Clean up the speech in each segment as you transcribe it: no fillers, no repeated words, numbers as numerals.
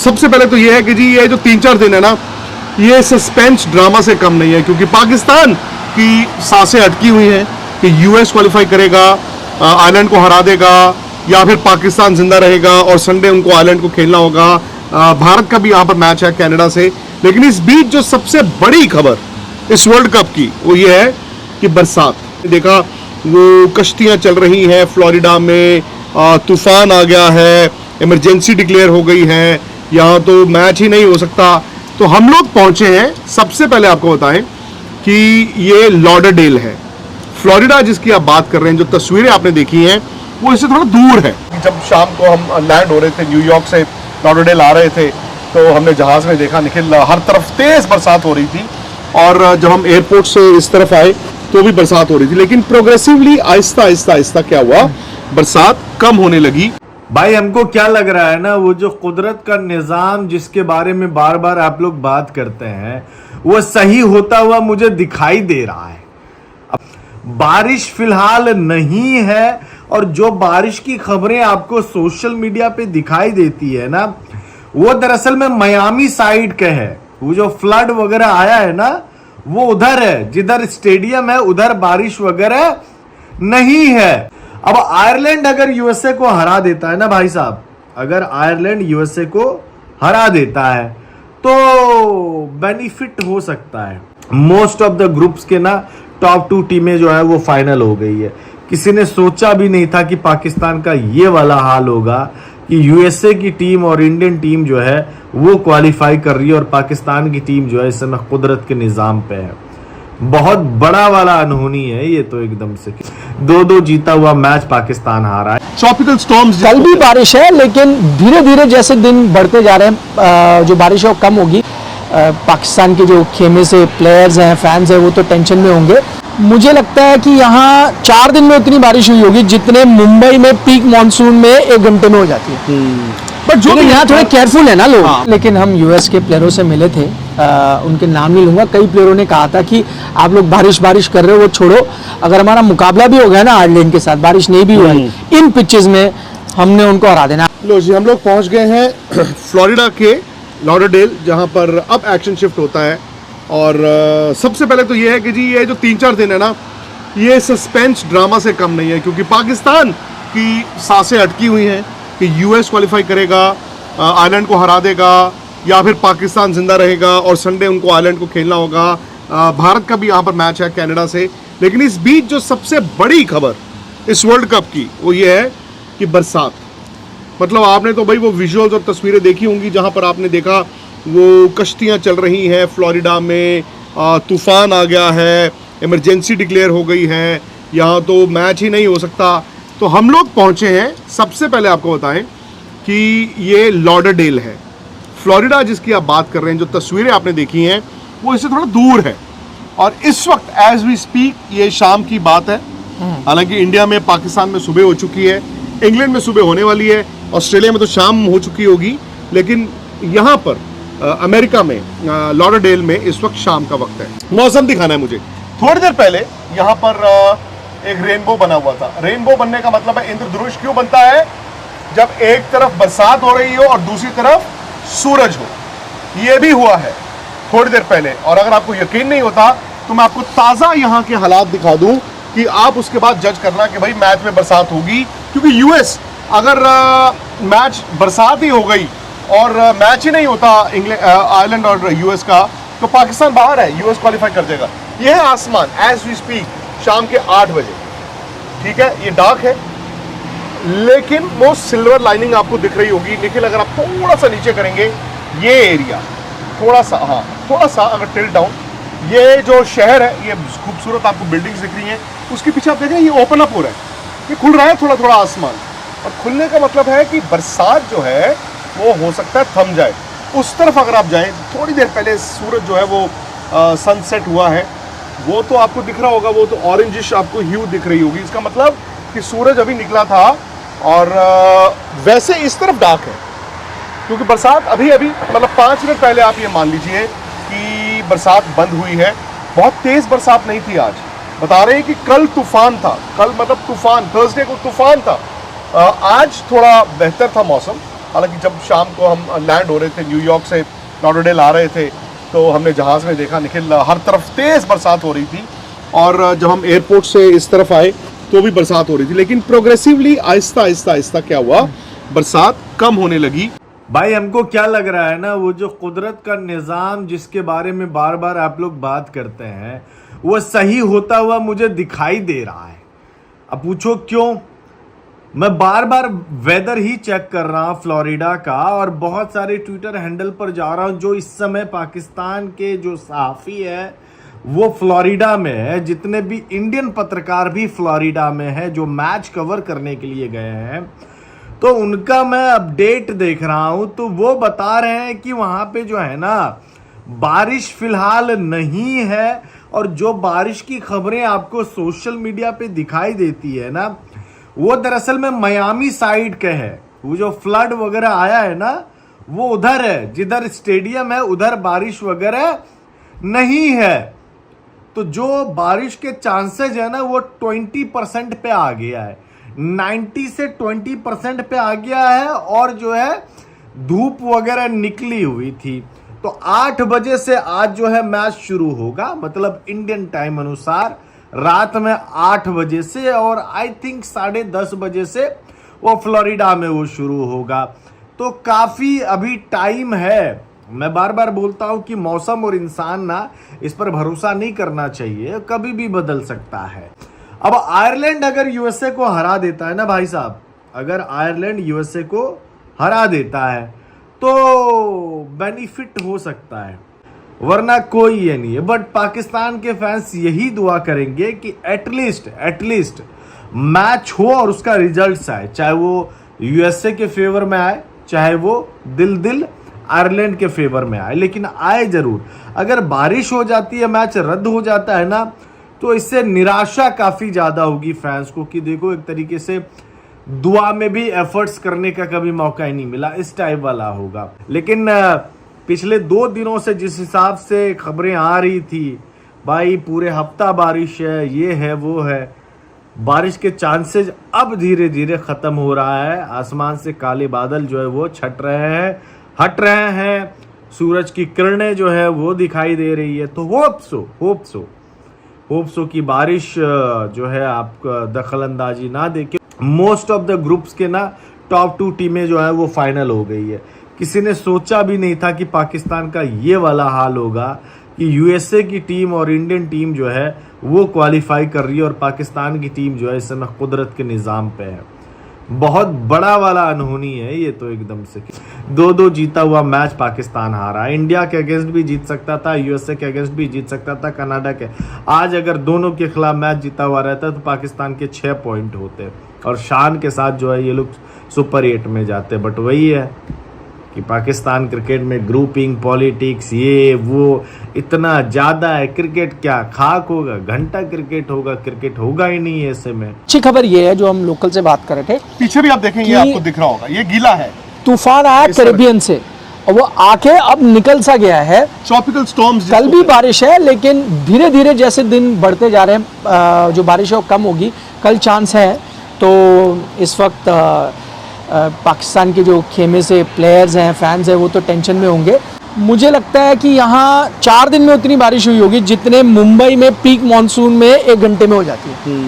सबसे पहले तो ये है कि जी ये जो 3-4 दिन है ना, ये सस्पेंस ड्रामा से कम नहीं है, क्योंकि पाकिस्तान की सांसें अटकी हुई हैं कि यूएस क्वालिफाई करेगा, आयरलैंड को हरा देगा, या फिर पाकिस्तान जिंदा रहेगा और संडे उनको आयरलैंड को खेलना होगा। भारत का भी यहाँ पर मैच है कनाडा से। लेकिन इस बीच जो सबसे बड़ी खबर इस वर्ल्ड कप की वो ये है कि बरसात। देखा वो कश्तियाँ चल रही हैं फ्लोरिडा में, तूफान आ गया है, इमरजेंसी डिक्लेयर हो गई है, यहाँ तो मैच ही नहीं हो सकता। तो हम लोग पहुंचे हैं, सबसे पहले आपको बताएं कि ये लॉडरडेल है, फ्लोरिडा जिसकी आप बात कर रहे हैं। जो तस्वीरें आपने देखी हैं वो इससे थोड़ा दूर है। जब शाम को हम लैंड हो रहे थे न्यूयॉर्क से, लॉडरडेल आ रहे थे, तो हमने जहाज में देखा निखिल हर तरफ तेज बरसात हो रही थी, और जब हम एयरपोर्ट से इस तरफ आए तो भी बरसात हो रही थी। लेकिन प्रोग्रेसिवली आहिस्ता आहिस्ता आहिस्ता क्या हुआ, बरसात कम होने लगी। भाई हमको क्या लग रहा है ना, वो जो कुदरत का निजाम जिसके बारे में बार बार आप लोग बात करते हैं वो सही होता हुआ मुझे दिखाई दे रहा है। बारिश फिलहाल नहीं है, और जो बारिश की खबरें आपको सोशल मीडिया पे दिखाई देती है ना, वो दरअसल में मियामी साइड के है। वो जो फ्लड वगैरह आया है ना, वो उधर है, जिधर स्टेडियम है उधर बारिश वगैरह नहीं है। अब आयरलैंड अगर यूएसए को हरा देता है ना भाई साहब, अगर आयरलैंड यूएसए को हरा देता है तो बेनिफिट हो सकता है। मोस्ट ऑफ द ग्रुप्स के ना टॉप 2 टीमें जो है वो फाइनल हो गई है। किसी ने सोचा भी नहीं था कि पाकिस्तान का ये वाला हाल होगा कि यूएसए की टीम और इंडियन टीम जो है वो क्वालिफाई कर रही है, और पाकिस्तान की टीम जो है इस समय कुदरत के निजाम पे है। बहुत बड़ा वाला अनहोनी है ये तो, एकदम से 2-2 जीता हुआ मैच पाकिस्तान हारा है। ट्रॉपिकल स्टॉर्म्स, कल भी बारिश है, लेकिन धीरे धीरे जैसे दिन बढ़ते जा रहे हैं जो बारिश है वो कम होगी। पाकिस्तान के जो खेमे से प्लेयर्स हैं, फैंस हैं, वो तो टेंशन में होंगे। मुझे लगता है कि यहाँ 4 दिन में उतनी बारिश हुई होगी जितने मुंबई में पीक मानसून में 1 घंटे में हो जाती है। बट जो यहाँ थोड़े केयरफुल है ना लोग। लेकिन हम यूएस के प्लेयरों से मिले थे, उनके नाम नहीं लूंगा। कई प्लेयरों ने कहा था कि आप लोग बारिश कर रहे हो, वो छोड़ो, अगर हमारा मुकाबला भी हो गया ना आयरलैंड के साथ, बारिश नहीं भी हुआ इन पिचेस में, हमने उनको हरा देना। लो जी, हम लोग पहुंच गए हैं फ्लोरिडा के लॉडरडेल, जहां पर अब एक्शन शिफ्ट होता है। और सबसे पहले तो ये है कि जी ये जो 3-4 दिन है ना, ये सस्पेंस ड्रामा से कम नहीं है, क्योंकि पाकिस्तान की सांसें अटकी हुई हैं कि यूएस क्वालिफाई करेगा, आयरलैंड को हरा देगा, या फिर पाकिस्तान जिंदा रहेगा और संडे उनको आयरलैंड को खेलना होगा। भारत का भी यहाँ पर मैच है कनाडा से। लेकिन इस बीच जो सबसे बड़ी खबर इस वर्ल्ड कप की वो ये है कि बरसात। मतलब आपने तो भाई वो विजुअल्स और तस्वीरें देखी होंगी, जहाँ पर आपने देखा वो कश्तियाँ चल रही हैं फ्लोरिडा में, तूफान आ गया है, इमरजेंसी डिक्लेयर हो गई है, यहाँ तो मैच ही नहीं हो सकता। तो हम लोग पहुंचे हैं, सबसे पहले आपको बताएं कि ये लॉडरडेल है, फ्लोरिडा जिसकी आप बात कर रहे हैं। जो तस्वीरें आपने देखी हैं वो इससे थोड़ा दूर है, और इस वक्त एज वी स्पीक ये शाम की बात है। हालांकि इंडिया में, पाकिस्तान में सुबह हो चुकी है, इंग्लैंड में सुबह होने वाली है, ऑस्ट्रेलिया में तो शाम हो चुकी होगी, लेकिन यहाँ पर अमेरिका में लॉडरडेल में इस वक्त शाम का वक्त है। मौसम दिखाना है मुझे। थोड़ी देर पहले यहाँ पर एक रेनबो बना हुआ था। रेनबो बनने का मतलब है, इंद्रधनुष क्यों बनता है? जब एक तरफ बरसात हो रही हो और दूसरी तरफ सूरज हो। ये भी हुआ है थोड़ी देर पहले। और अगर आपको यकीन नहीं होता तो मैं आपको ताज़ा यहाँ के हालात दिखा दूं कि आप उसके बाद जज करना कि भाई मैच में बरसात होगी। क्योंकि यूएस अगर मैच बरसात ही हो गई और मैच ही नहीं होता आयरलैंड और यूएस का, तो पाकिस्तान बाहर है, यूएस क्वालिफाई कर जाएगा। यह है आसमान एज वी स्पीक, शाम के 8 बजे। ठीक है, ये डार्क है, लेकिन वो सिल्वर लाइनिंग आपको दिख रही होगी। लेकिन अगर आप थोड़ा सा नीचे करेंगे, ये एरिया थोड़ा सा, हाँ थोड़ा सा अगर टिल्ट डाउन, ये जो शहर है, ये खूबसूरत आपको बिल्डिंग्स दिख रही हैं, उसके पीछे आप देखें ये ओपन अप हो रहा है, ये खुल रहा है थोड़ा थोड़ा आसमान। और खुलने का मतलब है कि बरसात जो है वो हो सकता है थम जाए। उस तरफ अगर आप जाएं, थोड़ी देर पहले सूरज जो है वो सनसेट हुआ है, वो तो आपको दिख रहा होगा, वो तो ऑरेंजिश आपको ह्यू दिख रही होगी। इसका मतलब कि सूरज अभी निकला था, और वैसे इस तरफ डार्क है, क्योंकि बरसात अभी अभी मतलब 5 मिनट पहले आप ये मान लीजिए कि बरसात बंद हुई है। बहुत तेज़ बरसात नहीं थी आज। बता रहे हैं कि कल तूफान था, कल मतलब तूफान, थर्सडे को तूफान था। आज थोड़ा बेहतर था मौसम, हालांकि जब शाम को हम लैंड हो रहे थे न्यूयॉर्क से लॉडरडेल आ रहे थे तो हमने जहाज़ में देखा निखिल हर तरफ तेज़ बरसात हो रही थी, और जब हम एयरपोर्ट से इस तरफ आए तो भी बरसात हो रही थी, लेकिन प्रोग्रेसिवली आहिस्ता आहिस्ता आहिस्ता क्या हुआ, बरसात कम होने लगी। भाई हमको क्या लग रहा है ना, वो जो कुदरत का निज़ाम जिसके बारे में बार बार आप लोग बात करते हैं वो सही होता हुआ मुझे दिखाई दे रहा है। अब पूछो क्यों? मैं बार बार वेदर ही चेक कर रहा हूं फ्लोरिडा का, और बहुत सारे ट्विटर हैंडल पर जा रहा हूं जो इस समय पाकिस्तान के जो सहाफ़ी है वो फ्लोरिडा में है, जितने भी इंडियन पत्रकार भी फ्लोरिडा में है जो मैच कवर करने के लिए गए हैं, तो उनका मैं अपडेट देख रहा हूं तो वो बता रहे हैं कि वहां पे जो है ना बारिश फिलहाल नहीं है, और जो बारिश की खबरें आपको सोशल मीडिया पे दिखाई देती है ना वो दरअसल में मियामी साइड के है। वो जो फ्लड वगैरह आया है ना वो उधर है, जिधर स्टेडियम है उधर बारिश वगैरह नहीं है। तो जो बारिश के चांसेस है ना वो 20% पे आ गया है, 90 से 20% पे आ गया है, और जो है धूप वगैरह निकली हुई थी। तो 8 बजे से आज जो है मैच शुरू होगा, मतलब इंडियन टाइम अनुसार रात में 8 बजे से, और आई थिंक 10:30 बजे से वो फ्लोरिडा में वो शुरू होगा। तो काफी अभी टाइम है। मैं बार बार बोलता हूं कि मौसम और इंसान ना इस पर भरोसा नहीं करना चाहिए, कभी भी बदल सकता है। अब आयरलैंड अगर यूएसए को हरा देता है ना भाई साहब, अगर आयरलैंड यूएसए को हरा देता है तो बेनिफिट हो सकता है, वरना कोई ये नहीं है। बट पाकिस्तान के फैंस यही दुआ करेंगे कि एटलीस्ट मैच हो और उसका रिजल्ट आए, चाहे वो यूएसए के फेवर में आए, चाहे वो दिल आयरलैंड के फेवर में आए, लेकिन आए जरूर। अगर बारिश हो जाती है, मैच रद्द हो जाता है ना, तो इससे निराशा काफी ज्यादा होगी फैंस को कि देखो एक तरीके से दुआ में भी एफर्ट्स करने का कभी मौका ही नहीं मिला, इस टाइप वाला होगा। लेकिन पिछले 2 दिनों से जिस हिसाब से खबरें आ रही थी भाई पूरे हफ्ता बारिश है, ये है वो है, बारिश के चांसेस अब धीरे धीरे खत्म हो रहा है। आसमान से काले बादल जो है वो हट रहे हैं, सूरज की किरणें जो है वो दिखाई दे रही है। तो होप सो कि बारिश जो है आपका दखल अंदाजी ना देके मोस्ट ऑफ द ग्रुप्स के ना टॉप 2 टीमें जो है वो फाइनल हो गई है। किसी ने सोचा भी नहीं था कि पाकिस्तान का ये वाला हाल होगा कि यूएसए की टीम और इंडियन टीम जो है वो क्वालिफाई कर रही है, और पाकिस्तान की टीम जो है इस समय कुदरत के निज़ाम पे है। बहुत बड़ा वाला अनहोनी है ये तो एकदम से। 2-2 जीता हुआ मैच पाकिस्तान हारा। इंडिया के अगेंस्ट भी जीत सकता था, यूएसए के अगेंस्ट भी जीत सकता था, कनाडा के। आज अगर दोनों के खिलाफ मैच जीता हुआ रहता तो पाकिस्तान के 6 पॉइंट होते और शान के साथ जो है ये लोग सुपर 8 में जाते। बट वही है कि पाकिस्तान क्रिकेट में ग्रुपिंग पॉलिटिक्स ये वो इतना ज़्यादा है। क्रिकेट क्या खाक होगा, घंटा क्रिकेट होगा ही नहीं ऐसे में। अच्छी खबर ये है जो हम लोकल से बात कर रहे थे, पीछे भी आप देखेंगे आपको दिख रहा होगा ये गीला है, तूफान आया कैरेबियन से और वो आके अब निकल सा गया है। ट्रॉपिकल स्टॉर्म्स कल भी बारिश है, लेकिन धीरे धीरे जैसे दिन बढ़ते जा रहे हैं जो बारिश है वो कम होगी। कल चांस है, तो इस वक्त पाकिस्तान के जो खेमे से प्लेयर्स हैं, फैंस हैं, वो तो टेंशन में होंगे। मुझे लगता है कि यहाँ 4 दिन में उतनी बारिश हुई होगी जितने मुंबई में पीक मॉनसून में 1 घंटे में हो जाती है।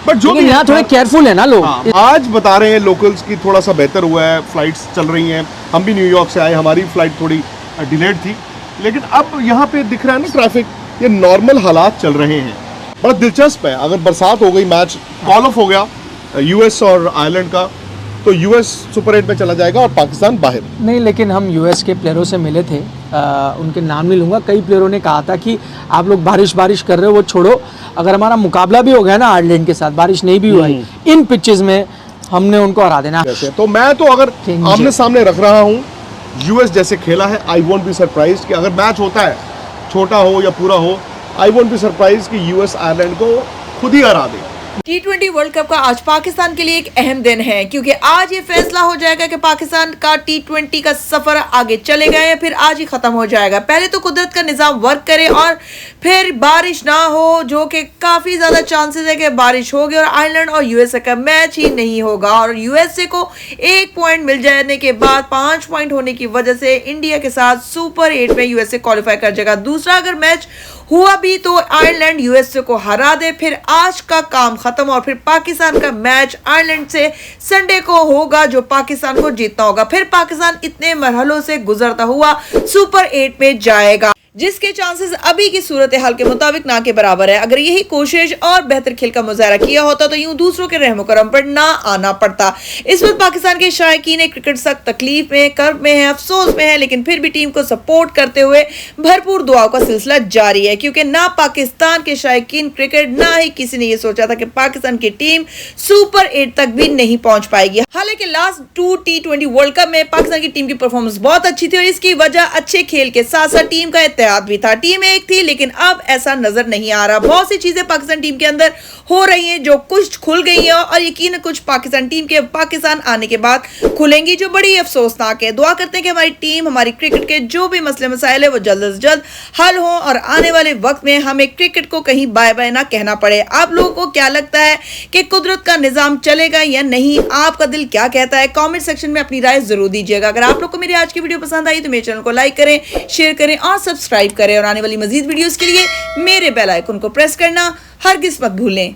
बट जो भी यहाँ थोड़े केयरफुल है ना लोग। आज बता रहे हैं लोकल्स की थोड़ा सा बेहतर हुआ है, फ्लाइट्स चल रही हैं। हम भी न्यूयॉर्क से आए, हमारी फ्लाइट थोड़ी डिलेड थी, लेकिन अब यहाँ पे दिख रहा है ना ट्रैफिक, ये नॉर्मल हालात चल रहे हैं। बड़ा दिलचस्प है। अगर बरसात हो गई, मैच कॉल ऑफ हो गया यूएस और आयरलैंड का, तो यूएस सुपर 8 में चला जाएगा और पाकिस्तान बाहर। नहीं, लेकिन हम यूएस के प्लेयरों से मिले थे, उनके नाम नहीं लूँगा। कई प्लेयरों ने कहा था कि आप लोग बारिश कर रहे हो वो छोड़ो, अगर हमारा मुकाबला भी हो गया ना आयरलैंड के साथ, बारिश नहीं भी हुआ इन पिचेस में, हमने उनको हरा देना। तो मैं तो अगर आमने सामने रख रहा हूँ, यूएस जैसे खेला है, आई वोंट बी सरप्राइज्ड कि अगर मैच होता है छोटा हो या पूरा हो, आई वोंट बी सरप्राइज्ड कि यूएस आयरलैंड को खुद ही हरा दे। T20 वर्ल्ड कप का आज पाकिस्तान के लिए एक अहम दिन है, क्योंकि आज ये फैसला हो जाएगा कि पाकिस्तान का T20 का सफर आगे चलेगा या फिर आज ही खत्म हो जाएगा। पहले तो कुदरत का निजाम वर्क करे और फिर बारिश ना हो, जो कि काफी ज्यादा चांसेस है कि बारिश होगी और आयरलैंड और यूएसए का मैच ही नहीं होगा और यूएसए को 1 पॉइंट मिल जाने के बाद 5 पॉइंट होने की वजह से इंडिया के साथ सुपर 8 में यूएसए क्वालिफाई कर जाएगा। दूसरा अगर मैच हुआ भी तो आयरलैंड यूएसए को हरा दे, फिर आज का काम खत्म और फिर पाकिस्तान का मैच आयरलैंड से संडे को होगा, जो पाकिस्तान को जीतना होगा। फिर पाकिस्तान इतने मरहलों से गुजरता हुआ सुपर 8 में जाएगा, जिसके चांसेस अभी की सूरत हाल के मुताबिक ना के बराबर है। अगर यही कोशिश और बेहतर खेल का मुजाहरा किया होता तो यूं दूसरों के रहमो करम पर ना आना पड़ता। इस वक्त पाकिस्तान के शायकीन क्रिकेट सख्त तकलीफ में, कर्ब में है, अफसोस में है, लेकिन फिर भी टीम को सपोर्ट करते हुए भरपूर दुआओं का सिलसिला जारी है, क्योंकि ना पाकिस्तान के शायकीन क्रिकेट, ना ही किसी ने यह सोचा था कि पाकिस्तान की टीम सुपर 8 तक भी नहीं पहुंच पाएगी। हालांकि लास्ट 2 T20 वर्ल्ड कप में पाकिस्तान की टीम की परफॉर्मेंस बहुत अच्छी थी और इसकी वजह अच्छे खेल के साथ साथ टीम का इत्तेहाद भी था। टीम एक थी, लेकिन अब ऐसा नजर नहीं आ रहा। बहुत सी चीजें पाकिस्तान टीम के अंदर हो रही हैं जो कुछ खुल गई हैं और यकीन कुछ पाकिस्तान टीम के पाकिस्तान आने के बाद खुलेंगी, जो बड़ी अफसोसनाक है। दुआ करते हैं कि हमारी टीम, हमारी क्रिकेट के जो भी मसले मसाइल है वो जल्द से जल्द हल हो और आने वाले वक्त में हमें क्रिकेट को कहीं बाय बाय ना कहना पड़े। आप लोगों को क्या लगता है कि कुदरत का निजाम चलेगा या नहीं? आपका दिल क्या कहता है? कमेंट सेक्शन में अपनी राय जरूर दीजिएगा। अगर आप लोग को मेरी आज की वीडियो पसंद आई तो मेरे चैनल को लाइक करें, शेयर करें और सब्सक्राइब करें और आने वाली मजीद वीडियोस के लिए मेरे बेल आइकन को प्रेस करना हरगिज़ मत भूलें।